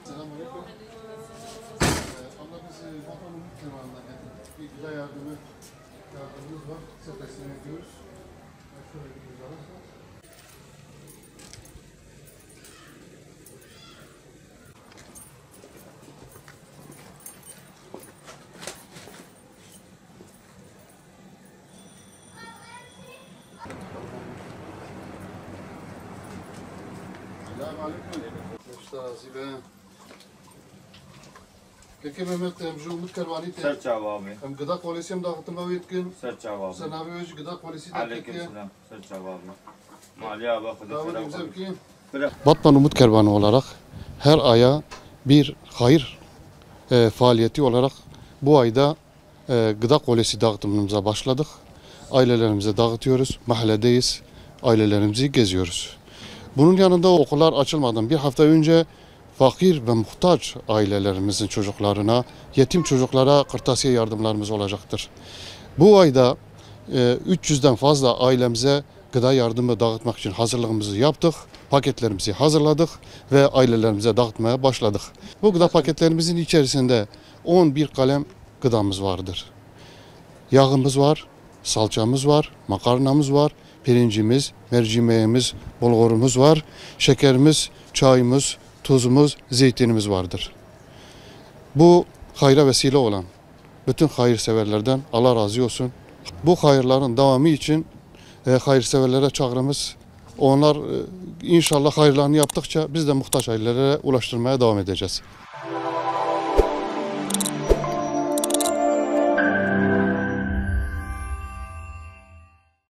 Selamünaleyküm. Allah bizi vatanın kenarından getirdik. Bir güzel yardımımız var. Size teslim ediyoruz. Şöyle bir güzel olsun. Selamünaleyküm. Estağfirullah. Peki Mehmet, şu Umut Kervani te. Serçav abi. Hem gıda polisi hem dağıtma yetkin. Serçav abi. Sen abi öz gıda polisi de Aleykümselam. Serçav abi. Maliye abi. Davul ki. Bırak. Batman Umut Kervanı olarak her aya bir hayır faaliyeti olarak bu ayda gıda kolisi dağıtımımıza başladık. Ailelerimize dağıtıyoruz, mahalledeyiz, ailelerimizi geziyoruz. Bunun yanında okullar açılmadan bir hafta önce fakir ve muhtaç ailelerimizin çocuklarına, yetim çocuklara kırtasiye yardımlarımız olacaktır. Bu ayda 300'den fazla ailemize gıda yardımı dağıtmak için hazırlığımızı yaptık. Paketlerimizi hazırladık ve ailelerimize dağıtmaya başladık. Bu gıda paketlerimizin içerisinde 11 kalem gıdamız vardır. Yağımız var, salçamız var, makarnamız var, pirincimiz, mercimeğimiz, bulgurumuz var, şekerimiz, çayımız, tuzumuz, zeytinimiz vardır. Bu hayra vesile olan bütün hayırseverlerden Allah razı olsun. Bu hayırların devamı için hayırseverlere çağrımız, onlar inşallah hayırlarını yaptıkça biz de muhtaç ailelere ulaştırmaya devam edeceğiz.